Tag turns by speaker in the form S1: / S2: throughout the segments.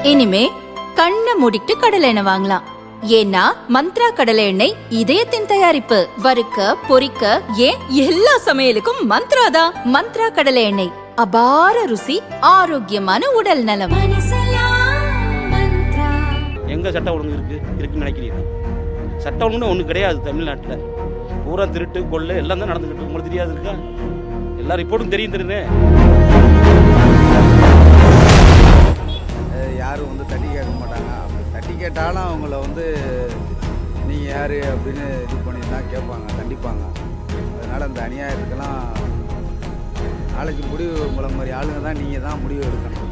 S1: இனிமே கண்ணை மூடிட்டு கடலை எண்ணெய் வாங்கலாம். ஏன்னா மந்த்ரா கடலை எண்ணெய் இதயத்தின் தயாரிப்பு. வறுக்க பொரிக்க ஏன் எல்லா சமையலுக்கும் மந்த்ரா தான். மந்த்ரா கடலை எண்ணெய், அபார ருசி, ஆரோக்கியமான உடல் நலம்.
S2: எங்க சட்டம் ஒழுங்கு இருக்குன்னு நினைக்கிறீங்க? சட்டம் ஒழுங்குன்னு ஒண்ணு கிடையாது தமிழ்நாட்டில். பூரா திருட்டு கொள்ளை எல்லாம் தான் நடந்துகிட்டு இருக்கு. உங்களுக்கு தெரியாது இருக்கா? எல்லா ரிப்போர்ட்டும் தெரியுது.
S3: யாரும் தட்டி கேட்க மாட்டாங்க. அப்படி தட்டி கேட்டாலும் அவங்கள நீங்கள் யார் அப்படின்னு இது பண்ணி தான் கேட்பாங்க, கண்டிப்பாங்க. அதனால் அந்த அநியாயத்துக்கெல்லாம் நாளைக்கு முடிவு உங்களை மாதிரி ஆளுங்க தான் நீங்கள் தான் முடிவு எடுக்கணும்.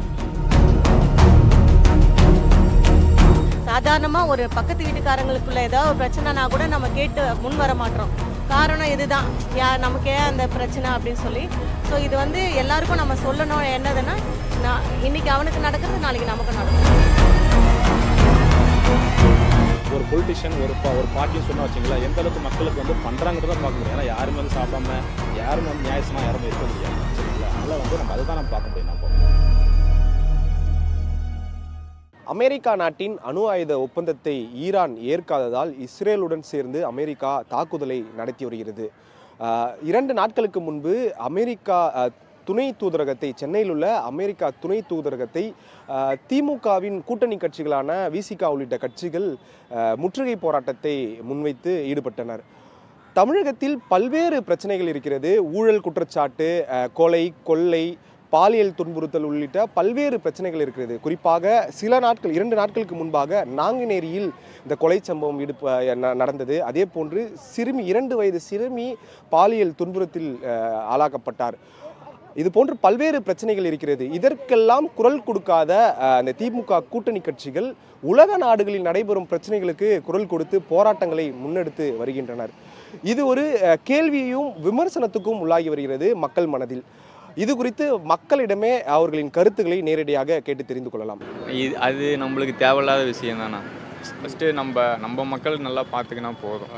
S4: சாதாரணமாக ஒரு பக்கத்து வீட்டுக்காரங்களுக்குள்ள ஏதாவது ஒரு பிரச்சனைனா கூட நம்ம கேட்டு முன் வர மாட்டோம். காரணம் இதுதான், நமக்கு ஏன் அந்த பிரச்சனை அப்படின்னு சொல்லி. ஸோ இது எல்லாருக்கும் நம்ம சொல்லணும் என்னதுன்னா, இன்னைக்கு அவனுக்கு நடக்கிறது நாளைக்கு நமக்கு நடக்கும்.
S5: ஒரு பொலிட்டிஷியன் ஒரு பார்ட்டின்னு சொன்னா வச்சுங்களா, எந்த அளவுக்கு மக்களுக்கு பண்ணுறாங்கிறத பார்க்க முடியும். ஏன்னா யாருமே சாப்பிடாம யாரும் நியாயமாக யாருமே இருக்க முடியாது. சரிங்களா? அதனால் நம்ம அதை தான் நம்ம பார்க்க முடியும். நம்ம
S6: அமெரிக்கா நாட்டின் அணு ஆயுத ஒப்பந்தத்தை ஈரான் ஏற்காததால் இஸ்ரேலுடன் சேர்ந்து அமெரிக்கா தாக்குதலை நடத்தி வருகிறது. 2 நாட்களுக்கு முன்பு அமெரிக்கா துணை தூதரகத்தை, சென்னையில் உள்ள அமெரிக்கா துணை தூதரகத்தை திமுகவின் கூட்டணி கட்சிகளான விசிகா உள்ளிட்ட கட்சிகள் முற்றுகை போராட்டத்தை முன்வைத்து ஈடுபட்டனர். தமிழகத்தில் பல்வேறு பிரச்சனைகள் இருக்கிறது. ஊழல் குற்றச்சாட்டு, கொலை, கொள்ளை, பாலியல் துன்புறுத்தல் உள்ளிட்ட பல்வேறு பிரச்சனைகள் இருக்கிறது. குறிப்பாக 2 நாட்களுக்கு முன்பாக நாங்குநேரியில் இந்த கொலை சம்பவம் நடந்தது. அதே போன்று 2 வயது சிறுமி பாலியல் துன்புறுத்தல் ஆளாக்கப்பட்டார். இது போன்று பல்வேறு பிரச்சனைகள் இருக்கிறது. இதற்கெல்லாம் குரல் கொடுக்காத அந்த திமுக கூட்டணி கட்சிகள் உலக நாடுகளில் நடைபெறும் பிரச்சனைகளுக்கு குரல் கொடுத்து போராட்டங்களை முன்னெடுத்து வருகின்றனர். இது ஒரு கேள்வியையும் விமர்சனத்துக்கும் உள்ளாகி வருகிறது மக்கள் மனதில். இது குறித்து மக்களிடமே அவர்களின் கருத்துக்களை நேரடியாக கேட்டு தெரிந்து கொள்ளலாம்.
S7: அது நம்மளுக்கு தேவையில்லாத விஷயம் தானே. ஃபஸ்ட்டு நம்ம மக்கள் நல்லா பார்த்துக்கினா போதும்.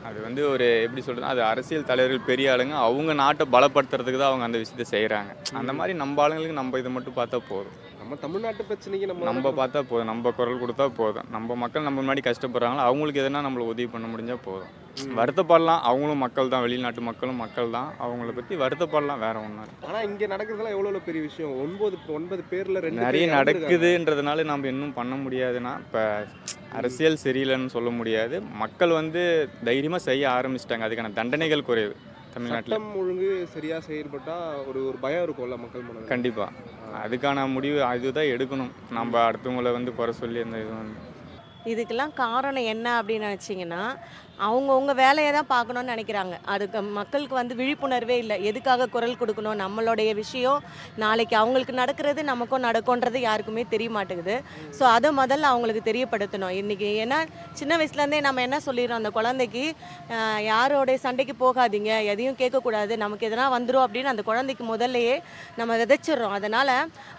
S7: அது ஒரு எப்படி சொல்கிறது, அது அரசியல் தலைவர்கள் பெரிய ஆளுங்க, அவங்க நாட்டை பலப்படுத்துறதுக்கு தான் அவங்க அந்த விஷயத்தை செய்கிறாங்க. அந்த மாதிரி நம்ம ஆளுங்களுக்கு நம்ம இதை மட்டும் பார்த்தா போதும்.
S6: நம்ம தமிழ்நாட்டு பிரச்சனைக்கு
S7: நம்ம பார்த்தா போதும், நம்ம குரல் கொடுத்தா போதும். நம்ம மக்கள் நம்ம முன்னாடி கஷ்டப்படுறாங்களோ அவங்களுக்கு எதனா நம்மளுக்கு உதவி பண்ண முடிஞ்சால் போதும். வருத்தப்படலாம், அவங்களும் மக்கள் தான், வெளிநாட்டு மக்களும் மக்கள் தான், அவங்கள பற்றி வருத்தப்படலாம், வேற ஒன்றும்.
S6: ஆனால் இங்கே நடக்கிறதுலாம் எவ்வளோ பெரிய விஷயம். 9 பேரில் 2
S7: நிறைய நடக்குதுன்றதுனால நம்ம இன்னும் பண்ண முடியாதுன்னா, இப்போ அரசியல் சரியில்லைன்னு சொல்ல முடியாது. மக்கள் தைரியமாக செய்ய ஆரம்பிச்சிட்டாங்க. அதுக்கான தண்டனைகள் குறையுது. தமிழ்நாட்டில்
S6: ஒழுங்கு சரியாக செயல்பட்டா ஒரு பயம் இருக்கும்ல மக்கள் மனதில்.
S7: கண்டிப்பாக அதுக்கான முடிவு அதுதான் எடுக்கணும். நம்ம அடுத்தவங்களை குறை சொல்லி அந்த இது
S4: இதுக்கெல்லாம் காரணம் என்ன அப்படின்னு நினச்சிங்கன்னா, அவங்கவுங்க வேலையை தான் பார்க்கணுன்னு நினைக்கிறாங்க. அதுக்கு மக்களுக்கு விழிப்புணர்வே இல்லை. எதுக்காக குரல் கொடுக்கணும், நம்மளுடைய விஷயம் நாளைக்கு அவங்களுக்கு நடக்கிறது நமக்கும் நடக்கும்ன்றது யாருக்குமே தெரிய மாட்டேங்குது. ஸோ அதை முதல்ல அவங்களுக்கு தெரியப்படுத்தணும். இன்றைக்கி ஏன்னா சின்ன வயசுலேருந்தே நம்ம என்ன சொல்லிடுறோம், அந்த குழந்தைக்கு யாரோடைய சண்டைக்கு போகாதீங்க, எதையும் கேட்கக்கூடாது, நமக்கு எதனா வந்துடும் அப்படின்னு அந்த குழந்தைக்கு முதல்லையே நம்ம விதைச்சிட்றோம். அதனால்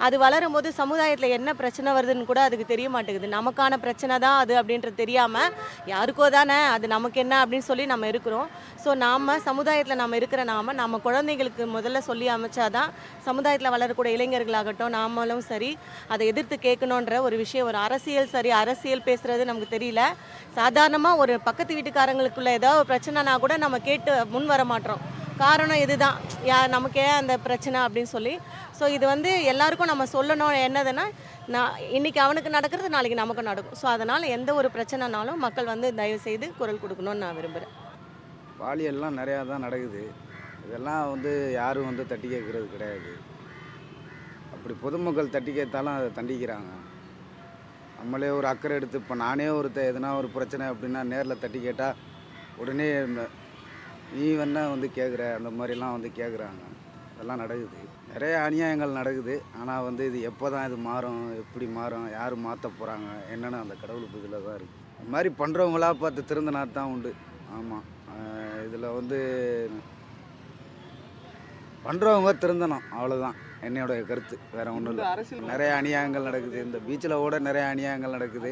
S4: அது வளரும் போது சமுதாயத்தில் என்ன பிரச்சனை வருதுன்னு கூட அதுக்கு தெரிய மாட்டேங்குது. நமக்கான பிரச்சனை தான் அது அப்படின்றது தெரியாமல் யாருக்கோ தானே அது நமக்கு என்ன அப்படின்னு சொல்லி நம்ம இருக்கிறோம். ஸோ நாம் சமுதாயத்தில் நம்ம இருக்கிற நம்ம குழந்தைங்களுக்கு முதல்ல சொல்லி அமைச்சாதான் சமுதாயத்தில் வளரக்கூடிய இளைஞர்களாகட்டும் நாமளும் சரி அதை எதிர்த்து கேட்கணுன்ற ஒரு விஷயம். ஒரு அரசியல் பேசுகிறது நமக்கு தெரியல. சாதாரணமாக ஒரு பக்கத்து வீட்டுக்காரங்களுக்குள்ள ஏதாவது ஒரு பிரச்சனைனா கூட நம்ம கேட்டு முன் வர மாட்டோம். காரணம் இதுதான், நமக்கு ஏன் அந்த பிரச்சனை அப்படின்னு சொல்லி. ஸோ இது எல்லாருக்கும் நம்ம சொல்லணும் என்னதுன்னா, இன்னைக்கு அவனுக்கு நடக்கிறது நாளைக்கு நமக்கு நடக்கும். ஸோ அதனால் எந்த ஒரு பிரச்சனைனாலும் மக்கள் தயவு செய்து குரல் கொடுக்கணும்னு நான் விரும்புகிறேன்.
S3: பாலியல்லாம் நிறையா தான் நடக்குது. இதெல்லாம் யாரும் தட்டி கேட்குறது கிடையாது. அப்படி பொதுமக்கள் தட்டி கேட்டாலும் அதை தண்டிக்கிறாங்க. நம்மளே ஒரு அக்கறை எடுத்து, இப்போ நானே எதுனா ஒரு பிரச்சனை அப்படின்னா நேரில் தட்டி கேட்டால் உடனே நீ கேட்குற அந்த மாதிரிலாம் கேட்குறாங்க. அதெல்லாம் நடக்குது. நிறைய அநியாயங்கள் நடக்குது. ஆனால் இது எப்போ தான் இது மாறும், எப்படி மாறும், யார் மாற்ற போகிறாங்க என்னென்னு அந்த கடவுளுக்கு இதில் தான் இருக்குது. இந்த மாதிரி பண்ணுறவங்களா பார்த்து திருந்தினா தான் உண்டு. ஆமாம், இதில் பண்ணுறவங்க திருந்தணும், அவ்வளோதான் என்னோடைய கருத்து. வேறு ஒன்றும் இல்லை. நிறைய அநியாயங்கள் நடக்குது. இந்த பீச்சில் கூட நிறைய அநியாயங்கள் நடக்குது.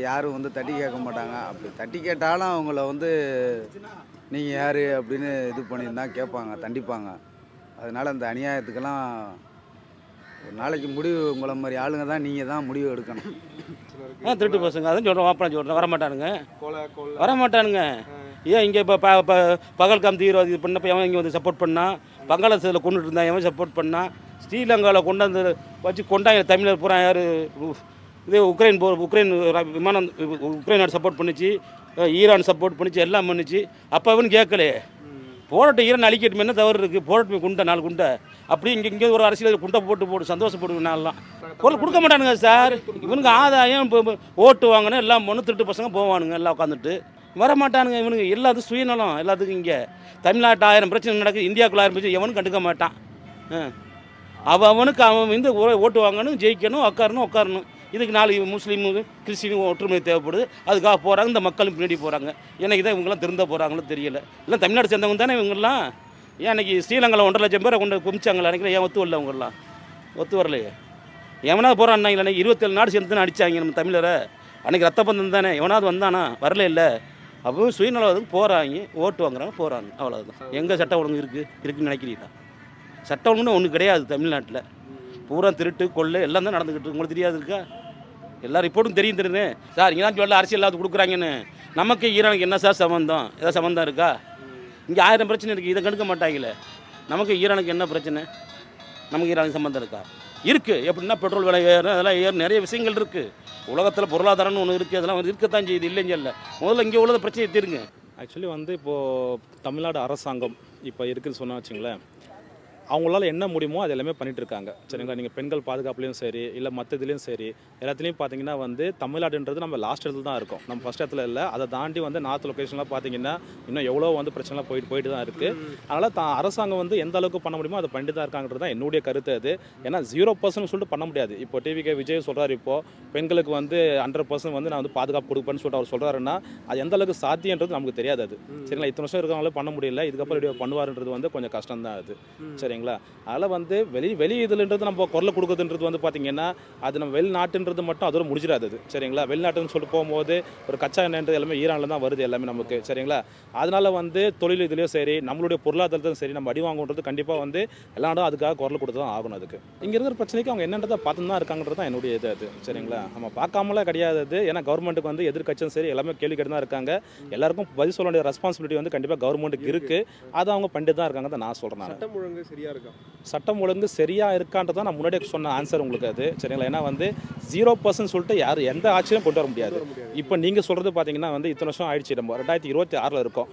S3: யாரும் தட்டி கேட்க மாட்டாங்க. அப்படி தட்டி கேட்டாலும் அவங்கள நீங்கள் யார் அப்படின்னு இது பண்ணி தான் கேட்பாங்க, தண்டிப்பாங்க. அதனால் அந்த அநியாயத்துக்கெல்லாம் ஒரு நாளைக்கு முடிவு உங்களை மாதிரி ஆளுங்க தான் நீங்கள் தான் முடிவு எடுக்கணும்.
S2: திருட்டு பசங்க அதான் சொல்கிறோம், வாப்பா சொல்கிறேன், வரமாட்டானுங்க வரமாட்டானுங்க. ஏன் இங்கே இப்போ பகல்காம் தீவிரவாதி இது பண்ணப்போ எவன் இங்கே வந்து சப்போர்ட் பண்ணால், பங்களாதேஷில் கொண்டுட்டு இருந்தான் எவன் சப்போர்ட் பண்ணால், ஸ்ரீலங்காவில் கொண்டாந்து வச்சு கொண்டாங்க தமிழர் பூரா யார், இதே உக்ரைன் விமானம் உக்ரைன் நாடு சப்போர்ட் பண்ணிச்சு, ஈரான் சப்போர்ட் பண்ணிச்சு, எல்லாம் பண்ணிச்சு. அப்போ அவனு கேட்கலையே, போராட்டம் ஈரான் அழிக்கட்டுமே என்ன தவறு இருக்குது, போராட்டமே குண்டை 4 குண்டை அப்படி இங்கே ஒரு அரசியல் குண்டை போட்டு சந்தோஷப்படுவேன் நான்லாம். பொருள் கொடுக்க மாட்டானுங்க சார். இவனுக்கு ஆதாயம் இப்போ ஓட்டு வாங்கினா எல்லாம் பொண்ணு திருட்டு பசங்க போவானுங்க, எல்லாம் உட்காந்துட்டு வரமாட்டானுங்க. இவனுக்கு எல்லாத்துக்கும் சுயநலம், எல்லாத்துக்கும். இங்கே தமிழ்நாட்டு 1000 பிரச்சனை நடக்குது, இந்தியாவுக்குள்ள 1000 பிரச்சனை எவனும் கண்டுக்க மாட்டான். அவனுக்கு அவன் வந்து ஓட்டு வாங்கணும், ஜெயிக்கணும், உட்காரணும். இதுக்கு 4 முஸ்லீம் கிறிஸ்டின் ஒற்றுமை தேவைப்படுது, அதுக்காக போகிறாங்க. இந்த மக்களும் பின்னாடி போகிறாங்க. எனக்கு தான் இவங்கெல்லாம் திருந்த போகிறாங்களோ தெரியல. எல்லாம் தமிழ்நாடு சேர்ந்தவங்க தானே இவங்கெல்லாம். ஏன் அன்றைக்கி ஸ்ரீலங்காவில் 1.5 லட்சம் பேரை கொண்டு குமிச்சாங்களா நினைக்கிறேன். ஏன் ஒத்து வரல அவங்கெல்லாம்? ஒத்து வரலையே. எவனாவது போகிறான் அன்றைக்கி 27 நாடு சேர்ந்து தானே அடித்தாங்க நம்ம தமிழரை. அன்றைக்கி ரத்த பந்தம் தானே. எவனாவது வந்தானா? வரல இல்லை. அப்பவும் சுயநலத்துக்கு போகிறாங்க, ஓட்டு வாங்குறாங்க, போகிறாங்க. அவ்வளோதான். எங்கே சட்டம் ஒழுங்கு இருக்குன்னு நினைக்கிறீங்களா? சட்டம் ஒழுங்குன்னு ஒன்று கிடையாது தமிழ்நாட்டில். பூரா திருட்டு கொள்ளை எல்லாம் தான் நடந்துக்கிட்டு. உங்களுக்கு தெரியாது இருக்கா? எல்லா ரிப்போர்ட்டும் தெரியுது சார். இங்கே தான் சொல்ல அரசியல் இல்லாத கொடுக்குறாங்கன்னு. நமக்கு ஈரானுக்கு என்ன சார் சம்மந்தம்? ஏதாவது சம்மந்தம் இருக்கா? இங்கே 1000 பிரச்சனை இருக்குது, இதை கண்டுக்க மாட்டாங்களே. நமக்கு ஈரானுக்கு என்ன பிரச்சனை? நமக்கு ஈரானுக்கு சம்மந்தம் இருக்கா? இருக்குது. எப்படின்னா பெட்ரோல் விலை ஏறும், அதெல்லாம் நிறைய விஷயங்கள் இருக்குது. உலகத்தில் பொருளாதாரம்னு ஒன்று இருக்குது, அதெல்லாம் இருக்கத்தான் செய்யுது, இல்லைங்க இல்லை. முதல்ல இங்கே உள்ளத பிரச்சனையை தீருங்க.
S5: ஆக்சுவலி வந்து இப்போது தமிழ்நாடு அரசாங்கம் இப்போ இருக்குதுன்னு சொன்னா வச்சுங்களேன், அவங்களால என்ன முடியுமோ அது எல்லாமே பண்ணிட்டு இருக்காங்க. சரிங்களா? நீங்கள் பெண்கள் பாதுகாப்புலையும் சரி, இல்லை மற்ற இதுலேயும் சரி, எல்லாத்துலேயும் பார்த்தீங்கன்னா வந்து தமிழ்நாடுன்றது நம்ம லாஸ்ட் இடத்துல தான் இருக்கும், நம்ம ஃபஸ்ட் இடத்துல இல்லை. அதை தாண்டி வந்து நார்த் லொக்கேஷன்லாம் பார்த்தீங்கன்னா இன்னும் எவ்வளோ வந்து பிரச்சனைலாம் போயிட்டு தான் இருக்குது. அதனால் அரசாங்கம் வந்து எந்த அளவுக்கு பண்ண முடியுமோ அதை பண்ணிட்டு தான் இருக்காங்கிறது தான் என்னுடைய கருத்து. அது ஏன்னா 0% சொல்லிட்டு பண்ண முடியாது. இப்போ டிவிகே விஜய் சொல்கிறார், இப்போது பெண்களுக்கு வந்து 100% வந்து நான் வந்து பாதுகாப்பு கொடுப்பேன்னு சொல்லிட்டு அவர் சொல்கிறாருன்னா அது எந்த அளவுக்கு சாத்தியன்றது நமக்கு தெரியாது. அது சரிங்களா? இத்தனை வருஷம் இருக்கிறவங்களே பண்ண முடியல, இதுக்கப்புறம் இப்படி பண்ணுவாருன்றது வந்து கொஞ்சம் கஷ்டம் தான் அது. சரிங்களா? அதில் வந்து வெளி இதுலன்றது நம்ம குரல் கொடுக்குறதுன்றது வந்து பார்த்தீங்கன்னா அது நம்ம வெளிநாட்டுன்றது மட்டும் அதோட முடிஞ்சிடாது. சரிங்களா? வெளிநாட்டுன்னு சொல்லிட்டு போகும்போது ஒரு கச்சா எண்ணெய்ன்றது எல்லாமே ஈரானில் தான் வருது எல்லாமே நமக்கு. சரிங்களா? அதனால வந்து தொழில் இதுலேயும் சரி, நம்மளுடைய பொருளாதாரத்தையும் சரி, நம்ம அடி வாங்குன்றது கண்டிப்பாக வந்து எல்லா இடம் அதுக்காக குரல் கொடுத்து தான் ஆகணும். அதுக்கு இங்கே இருக்கிற பிரச்சனைக்கு அவங்க என்னன்றதை பார்த்து தான் இருக்காங்கிறது தான் என்னுடைய இது. அது சரிங்களா? நம்ம பார்க்காமலே கிடையாது அது. ஏன்னா கவர்மெண்ட்டுக்கு வந்து எதிர்க்கட்சியும் சரி எல்லாமே கேள்வி கேட்டு தான் இருக்காங்க. எல்லாருக்கும் பதில் சொல்ல வேண்டிய ரெஸ்பான்சிபிலிட்டி வந்து கண்டிப்பாக கவர்மெண்ட்டுக்கு இருக்குது. அதை அவங்க பண்ணிட்டு தான் இருக்காங்க தான் நான் சொல்கிறேன்.
S6: சட்டம் ஒழுங்கு சரியாக இருக்கா?
S5: சட்டம் ஒழுங்கு சரியாக இருக்கான்றதான் நான் முன்னாடியே சொன்ன ஆன்சர் உங்களுக்கு அது. சரிங்களா? ஏன்னா வந்து 0% சொல்லிட்டு யார் எந்த ஆட்சியும் கொண்டு வர முடியாது. இப்போ நீங்கள் சொல்கிறது பார்த்தீங்கன்னா வந்து இத்தனை வருஷம் ஆயிடுச்சு, நம்ம 2026 இருக்கோம்.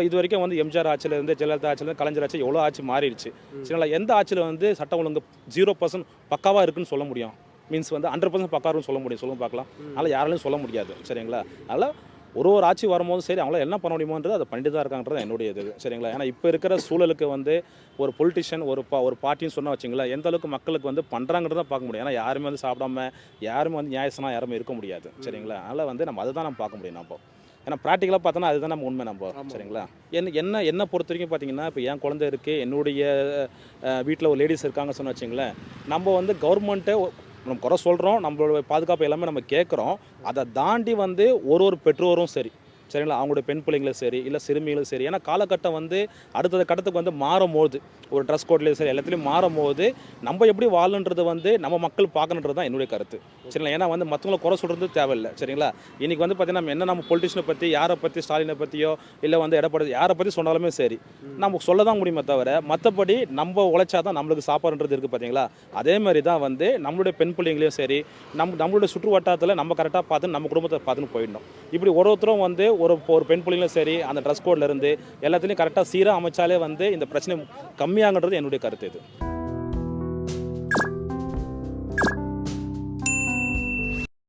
S5: இது வரைக்கும் வந்து எம்ஜிஆர் ஆட்சியிலேருந்து, ஜெயலலிதா ஆட்சியிலேருந்து, கலைஞர் ஆட்சி எவ்வளோ ஆட்சி மாறிடுச்சு. சரிங்களா? எந்த ஆட்சியில் வந்து சட்டம் ஒழுங்கு 0% பக்காவாக இருக்குன்னு சொல்ல முடியும்? மீன்ஸ் வந்து 100% பக்காருன்னு சொல்ல முடியும்? சொல்லுங்க பார்க்கலாம். அதனால் யாராலையும் சொல்ல முடியாது. சரிங்களா? அதனால் ஒரு ஆட்சி வரும்போது சரி அவங்களால என்ன பண்ண முடியுமோன்றது அதை பண்ணிட்டு தான் இருக்காங்கிறது என்னுடைய இது. சரிங்களா? ஏன்னா இப்போ இருக்கிற சூழலுக்கு வந்து ஒரு பொலிட்டிஷியன் ஒரு பார்ட்டின்னு சொன்னால் வச்சுங்களேன், எந்த அளவுக்கு மக்களுக்கு வந்து பண்ணுறாங்கிறத பார்க்க முடியும். ஏன்னா யாருமே வந்து சாப்பிடாம, யாருமே வந்து நியாயசனாக யாருமே இருக்க முடியாது. சரிங்களா? அதனால் வந்து நம்ம அதை தான் நம்ம பார்க்க முடியும். நம்ம ஏன்னா ப்ராக்டிக்கலாக பார்த்தோன்னா அதுதான் நம்ம உண்மை. நம்ம சரிங்களா? என்ன பொறுத்த வரைக்கும் பார்த்தீங்கன்னா, இப்போ என் குழந்தை இருக்குது, என்னுடைய வீட்டில் ஒரு லேடிஸ் இருக்காங்க சொன்ன வச்சுங்களேன், நம்ம வந்து கவர்மெண்ட்டை நம்ம குறை சொல்கிறோம், நம்மளோட பாதுகாப்பு எல்லாமே நம்ம கேட்குறோம். அதை தாண்டி வந்து ஒரு பெற்றோரும் சரி, சரிங்களா, அவங்களுடைய பெண் பிள்ளைங்களும் சரி, இல்லை சிறுமிகளும் சரி, ஏன்னா காலகட்டம் வந்து அடுத்த கட்டத்துக்கு வந்து மாறும்போது, ஒரு ட்ரெஸ் கோட்லேயும் சரி எல்லாத்துலேயும் மாறும்போது நம்ம எப்படி வாழன்றது வந்து நம்ம மக்கள் பார்க்கணுன்றது தான் என்னுடைய கருத்து. சரிங்களா? ஏன்னா வந்து மற்றவங்களை குறை சொல்கிறது தேவையில்லை. சரிங்களா? இன்றைக்கி வந்து பார்த்திங்கன்னா நம்ம பொலிட்டிஷனை பற்றி, யாரை பற்றி, ஸ்டாலினை பற்றியோ இல்லை வந்து எடப்பாடி யாரை பற்றி சொன்னாலுமே சரி நம்ம சொல்ல தான் முடியுமே தவிர, மற்றபடி நம்ம உழைச்சா தான் நம்மளுக்கு சாப்பாடுன்றது இருக்குது. பார்த்தீங்களா? அதே மாதிரி தான் வந்து நம்மளுடைய பெண் பிள்ளைங்களையும் சரி, நம்மளுடைய சுற்று வட்டாரத்தில் நம்ம கரெக்டாக பார்த்து நம்ம குடும்பத்தை பார்த்துன்னு போயிடணும். இப்படி ஒருத்தரும் வந்து ஒரு பெண் பிள்ளைங்களும் சரி அந்த ட்ரெஸ் கோட்லேருந்து எல்லாத்துலேயும் கரெக்டாக சீராக அமைச்சாலே வந்து இந்த பிரச்சனை கம்மியாகன்றது என்னுடைய கருத்து இது.